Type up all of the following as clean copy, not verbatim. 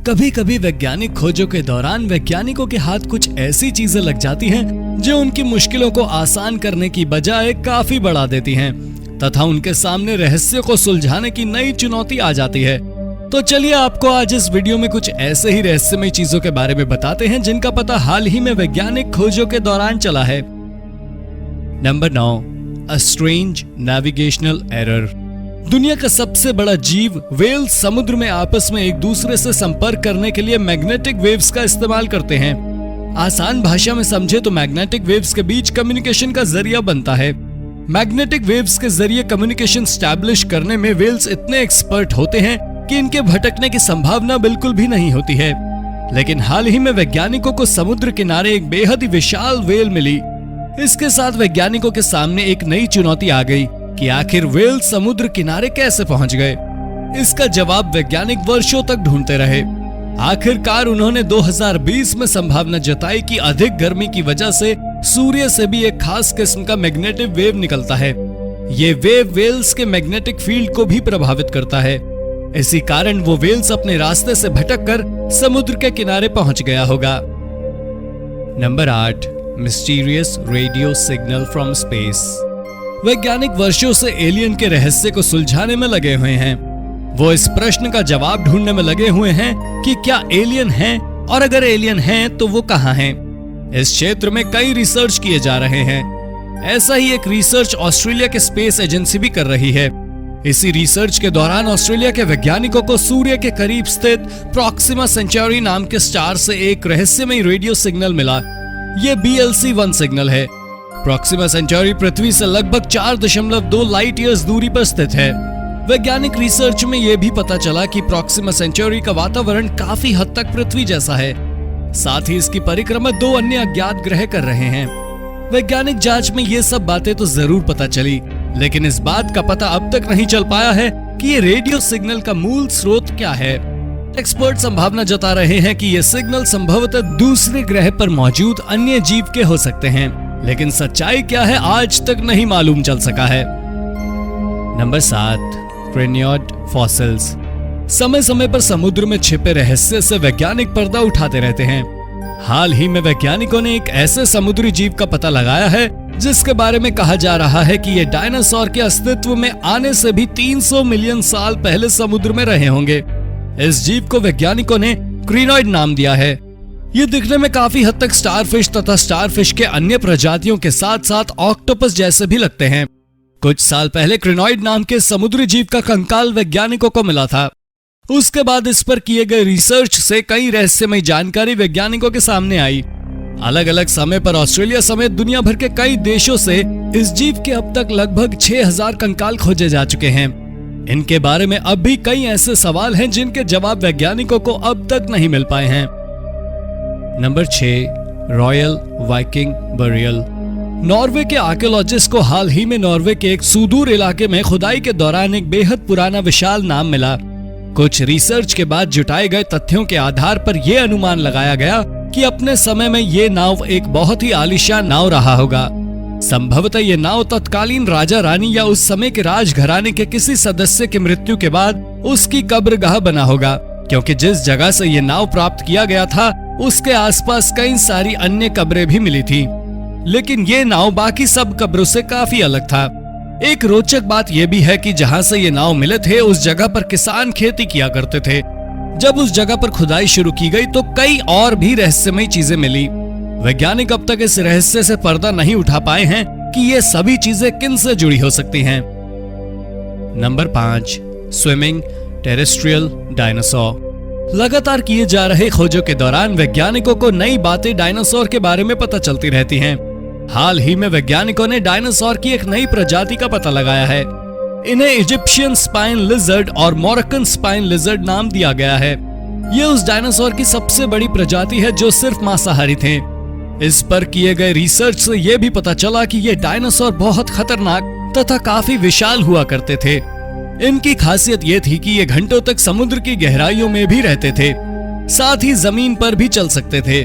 कभी कभी वैज्ञानिक खोजों के दौरान वैज्ञानिकों के हाथ कुछ ऐसी चीजें लग जाती हैं जो उनकी मुश्किलों को आसान करने की बजाय काफी बढ़ा देती हैं तथा उनके सामने रहस्य को सुलझाने की नई चुनौती आ जाती है। तो चलिए आपको आज इस वीडियो में कुछ ऐसे ही रहस्यमय चीजों के बारे में बताते हैं जिनका पता हाल ही में वैज्ञानिक खोजों के दौरान चला है। Number 9, A strange navigational error। दुनिया का सबसे बड़ा जीव व्हेल समुद्र में आपस में एक दूसरे से संपर्क करने के लिए मैग्नेटिक वेव्स का इस्तेमाल करते हैं। आसान भाषा में समझे तो मैग्नेटिक वेव्स के बीच कम्युनिकेशन का जरिया बनता है। मैग्नेटिक वेव्स के जरिए कम्युनिकेशन स्टैब्लिश करने में व्हेल्स इतने एक्सपर्ट होते हैं कि इनके भटकने की संभावना बिल्कुल भी नहीं होती है। लेकिन हाल ही में वैज्ञानिकों को समुद्र किनारे एक बेहद ही विशाल व्हेल मिली। इसके साथ वैज्ञानिकों के सामने एक नई चुनौती आ गई कि आखिर व्हेल समुद्र किनारे कैसे पहुंच गए। इसका जवाब वैज्ञानिक वर्षों तक ढूंढते रहे। आखिरकार उन्होंने 2020 में संभावना जताई कि अधिक गर्मी की वजह से सूर्य से भी एक खास किस्म का मैग्नेटिक वेव निकलता है। ये वेव व्हेल्स के मैग्नेटिक फील्ड को भी प्रभावित करता है। इसी कारण वो व्हेल्स अपने रास्ते से भटककर समुद्र के किनारे पहुंच गया होगा। Number 8, mysterious radio signal from space. वैज्ञानिक वर्षों से एलियन के रहस्य को सुलझाने में लगे हुए हैं। वो इस प्रश्न का जवाब ढूंढने में लगे हुए हैं कि क्या एलियन हैं, और अगर एलियन हैं तो वो कहां हैं। इस क्षेत्र में कई रिसर्च किए जा रहे हैं। ऐसा ही एक रिसर्च ऑस्ट्रेलिया के स्पेस एजेंसी भी कर रही है। इसी रिसर्च के दौरान ऑस्ट्रेलिया के वैज्ञानिकों को सूर्य के करीब स्थित प्रॉक्सिमा सेंचुरी नाम के स्टार से एक रहस्यमय रेडियो सिग्नल मिला। ये BLC-1 सिग्नल है। प्रॉक्सिमा सेंचुरी पृथ्वी से लगभग 4.2 लाइट ईयर्स दूरी पर स्थित है। वैज्ञानिक रिसर्च में यह भी पता चला कि प्रॉक्सिमा सेंचुरी का वातावरण काफी हद तक पृथ्वी जैसा है। साथ ही इसकी परिक्रमा 2 अन्य अज्ञात ग्रह कर रहे हैं। वैज्ञानिक जांच में ये सब बातें तो जरूर पता चली, लेकिन इस बात का पता अब तक नहीं चल पाया है कि ये रेडियो सिग्नल का मूल स्रोत क्या है। एक्सपर्ट संभावना जता रहे हैं कि ये सिग्नल संभवतः दूसरे ग्रह पर मौजूद अन्य जीव के हो सकते हैं, लेकिन सच्चाई क्या है आज तक नहीं मालूम चल सका है। Number 7, crinoid fossils. समय समय पर समुद्र में छिपे रहस्य से वैज्ञानिक पर्दा उठाते रहते हैं। हाल ही में वैज्ञानिकों ने एक ऐसे समुद्री जीव का पता लगाया है जिसके बारे में कहा जा रहा है कि ये डायनासोर के अस्तित्व में आने से भी 300 मिलियन साल पहले समुद्र में रहे होंगे। इस जीव को वैज्ञानिकों ने क्रेनियड नाम दिया है। ये दिखने में काफी हद तक स्टारफिश तथा स्टारफिश के अन्य प्रजातियों के साथ साथ ऑक्टोपस जैसे भी लगते हैं। कुछ साल पहले क्रेनियड नाम के समुद्री जीव का कंकाल वैज्ञानिकों को मिला था। उसके बाद इस पर किए गए रिसर्च से कई रहस्यमय जानकारी वैज्ञानिकों के सामने आई। अलग अलग समय पर ऑस्ट्रेलिया समेत दुनिया भर के कई देशों से इस जीव के अब तक लगभग 6000 कंकाल खोजे जा चुके हैं। इनके बारे में अब भी कई ऐसे सवाल हैं जिनके जवाब वैज्ञानिकों को अब तक नहीं मिल पाए हैं। Number 6, royal Viking burial. Norway के आर्कियोलॉजिस्ट को हाल ही में नॉर्वे के एक सुदूर इलाके में खुदाई के दौरान एक बेहद पुराना विशाल नाम मिला। कुछ रिसर्च के बाद जुटाए गए तथ्यों के आधार पर यह अनुमान लगाया गया कि अपने समय में ये नाव एक बहुत ही आलीशान नाव रहा होगा। संभवतः ये नाव तत्कालीन राजा रानी या उस समय के राजघराने के किसी सदस्य की मृत्यु के बाद उसकी कब्रगाह बना होगा, क्योंकि जिस जगह से ये नाव प्राप्त किया गया था उसके आसपास कई सारी अन्य कब्रें भी मिली थी। लेकिन ये नाव बाकी सब कब्रों से काफी अलग था। एक रोचक बात यह भी है कि जहां से ये नाव मिले थे उस जगह पर किसान खेती किया करते थे। जब उस जगह पर खुदाई शुरू की गई तो कई और भी रहस्यमय चीजें मिली। वैज्ञानिक अब तक इस रहस्य से पर्दा नहीं उठा पाए हैं कि ये सभी चीजें किन से जुड़ी हो सकती हैं। Number 5, swimming terrestrial dinosaur. लगातार किए जा रहे खोजों के दौरान वैज्ञानिकों को नई बातें डायनासोर के बारे में पता चलती रहती हैं। हाल ही में वैज्ञानिकों ने डायनासोर की एक नई प्रजाति का पता लगाया है। इन्हें इजिप्शियन स्पाइन लिजर्ड और मोरक्कन स्पाइन लिजर्ड नाम दिया गया है। ये उस डायनासोर की सबसे बड़ी प्रजाति है जो सिर्फ मांसाहारी थे। इस पर किए गए रिसर्च से यह भी पता चला कि ये डायनासोर बहुत खतरनाक तथा काफी विशाल हुआ करते थे। इनकी खासियत ये थी कि ये घंटों तक समुद्र की गहराइयों में भी रहते थे, साथ ही जमीन पर भी चल सकते थे।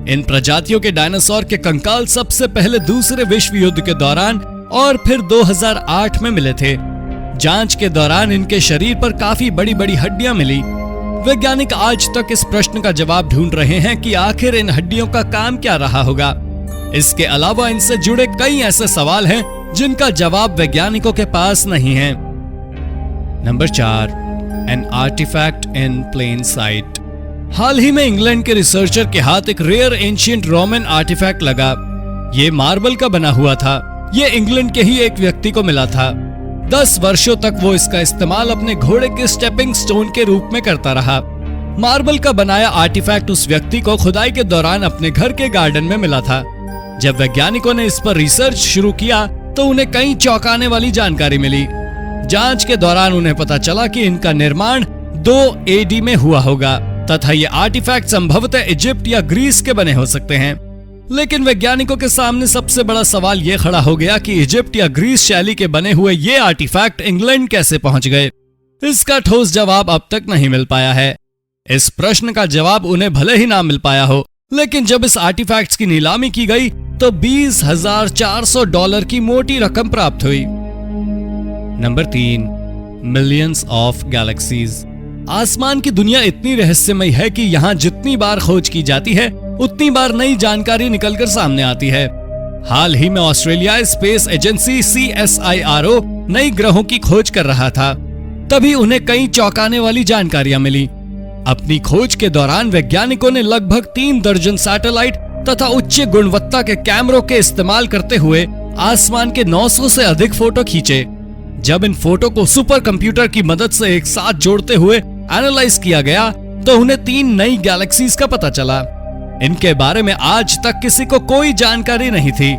इन प्रजातियों के डायनासोर के कंकाल सबसे पहले दूसरे विश्व युद्ध के दौरान और फिर 2008 में मिले थे। जांच के दौरान इनके शरीर पर काफी बड़ी बड़ी हड्डियां मिली। वैज्ञानिक आज तक इस प्रश्न का जवाब ढूंढ रहे हैं कि आखिर इन हड्डियों का काम क्या रहा होगा। इसके अलावा इनसे जुड़े कई ऐसे सवाल हैं जिनका जवाब वैज्ञानिकों के पास नहीं है। नंबर 4, एन आर्टिफैक्ट इन प्लेन साइट। हाल ही में इंग्लैंड के रिसर्चर के हाथ एक रेयर एंशिएंट रोमन आर्टिफैक्ट लगा। ये मार्बल का बना हुआ था। ये इंग्लैंड के ही एक व्यक्ति को मिला था। 10 वर्षों तक वो इसका इस्तेमाल अपने घोड़े के स्टेपिंग स्टोन के रूप में करता रहा। मार्बल का बनाया आर्टिफैक्ट उस व्यक्ति को खुदाई के दौरान अपने घर के गार्डन में मिला था। जब वैज्ञानिकों ने इस पर रिसर्च शुरू किया तो उन्हें कई चौंकाने वाली जानकारी मिली। जांच के दौरान उन्हें पता चला कि इनका निर्माण 2 AD में हुआ होगा तथा ये आर्टिफैक्ट संभवतः इजिप्ट या ग्रीस के बने हो सकते हैं। लेकिन वैज्ञानिकों के सामने सबसे बड़ा सवाल ये खड़ा हो गया कि इजिप्ट या ग्रीस शैली के बने हुए ये आर्टिफैक्ट इंग्लैंड कैसे पहुंच गए। इसका ठोस जवाब अब तक नहीं मिल पाया है। इस प्रश्न का जवाब उन्हें भले ही ना मिल पाया हो, लेकिन जब इस आर्टिफैक्ट्स की नीलामी की गई तो $20,400 की मोटी रकम प्राप्त हुई। Number 3, millions of galaxies. आसमान की दुनिया इतनी रहस्यमय है कि यहाँ जितनी बार खोज की जाती है उतनी बार नई जानकारी निकलकर सामने आती है। हाल ही में ऑस्ट्रेलिया स्पेस एजेंसी CSIRO नई ग्रहों की खोज कर रहा था। तभी उन्हें कई चौंकाने वाली जानकारियां मिली। अपनी खोज के दौरान वैज्ञानिकों ने लगभग 3 दर्जन सैटेलाइट तथा उच्च गुणवत्ता के कैमरों के इस्तेमाल करते हुए आसमान के 900 से अधिक फोटो खींचे। जब इन फोटो को सुपर कंप्यूटर की मदद से एक साथ जोड़ते हुए एनालाइज किया गया तो उन्हें 3 नई गैलेक्सीज का पता चला। इनके बारे में आज तक किसी को कोई जानकारी नहीं थी।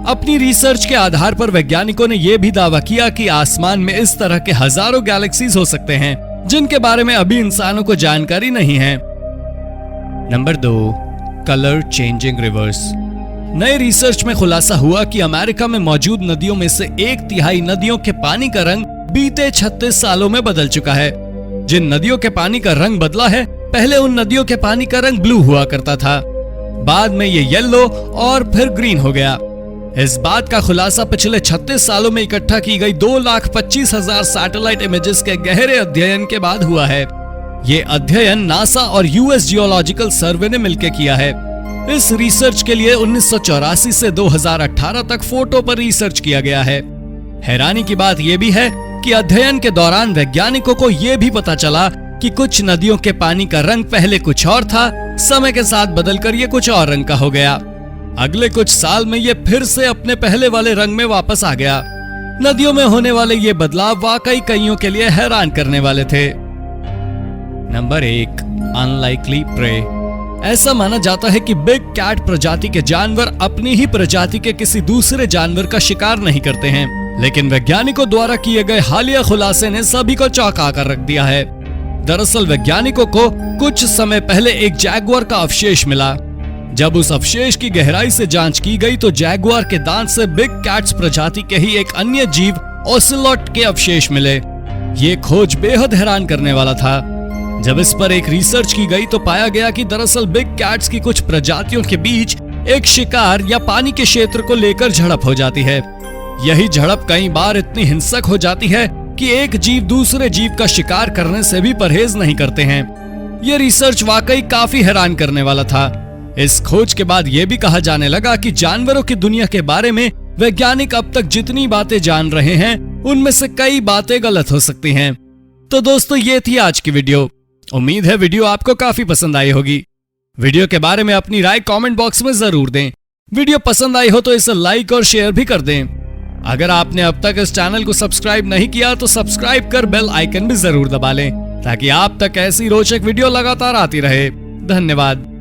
अपनी रिसर्च के आधार पर वैज्ञानिकों ने यह भी दावा किया कि आसमान में इस तरह के हजारों गैलेक्सीज हो सकते हैं जिनके बारे में अभी इंसानों को जानकारी नहीं है। Number 2, colour changing reverse. नए रिसर्च में खुलासा हुआ कि अमेरिका में मौजूद नदियों में से 1/3 नदियों के पानी का रंग बीते 36 सालों में बदल चुका है। जिन नदियों के पानी का रंग बदला है, पहले उन नदियों के पानी का रंग ब्लू हुआ करता था, बाद में ये येलो और फिर ग्रीन हो गया। इस बात का खुलासा पिछले 36 सालों में इकट्ठा की गई 2,25,000 सैटेलाइट इमेजेस के गहरे अध्ययन के बाद हुआ है। ये अध्ययन नासा और US जियोलॉजिकल सर्वे ने मिलकर किया है। इस रिसर्च के लिए 1984 से 2018 तक फोटो पर रिसर्च किया गया है। हैरानी की बात यह भी है कि अध्ययन के दौरान वैज्ञानिकों को यह भी पता चला कि कुछ नदियों के पानी का रंग पहले कुछ और था, समय के साथ बदलकर ये कुछ और रंग का हो गया। अगले कुछ साल में ये फिर से अपने पहले वाले रंग में वापस आ गया। नदियों में होने वाले ये बदलाव वाकई कईयों के लिए हैरान करने वाले थे। Number 1, unlikely prey. ऐसा माना जाता है कि बिग कैट प्रजाति के जानवर अपनी ही प्रजाति के किसी दूसरे जानवर का शिकार नहीं करते हैं, लेकिन वैज्ञानिकों द्वारा किए गए हालिया खुलासे ने सभी को चौंका कर रख दिया है। दरअसल वैज्ञानिकों को कुछ समय पहले एक जैगुआर का अवशेष मिला। जब उस अवशेष की गहराई से जांच की गई तो जैगुआर के दांत से बिग कैट्स प्रजाति के ही एक अन्य जीव ओसेलोट के अवशेष मिले। ये खोज बेहद हैरान करने वाला था। जब इस पर एक रिसर्च की गई तो पाया गया कि दरअसल बिग कैट्स की कुछ प्रजातियों के बीच एक शिकार या पानी के क्षेत्र को लेकर झड़प हो जाती है। यही झड़प कई बार इतनी हिंसक हो जाती है कि एक जीव दूसरे जीव का शिकार करने से भी परहेज नहीं करते हैं। यह रिसर्च वाकई काफी हैरान करने वाला था। इस खोज के बाद यह भी कहा जाने लगा कि जानवरों की दुनिया के बारे में वैज्ञानिक अब तक जितनी बातें जान रहे हैं उनमें से कई बातें गलत हो सकती हैं। तो दोस्तों, ये थी आज की वीडियो। उम्मीद है वीडियो आपको काफी पसंद आई होगी। वीडियो के बारे में अपनी राय कमेंट बॉक्स में जरूर दें। वीडियो पसंद आई हो तो इसे लाइक और शेयर भी कर दें। अगर आपने अब तक इस चैनल को सब्सक्राइब नहीं किया तो सब्सक्राइब कर बेल आइकन भी जरूर दबा लें ताकि आप तक ऐसी रोचक वीडियो लगातार आती रहे। धन्यवाद।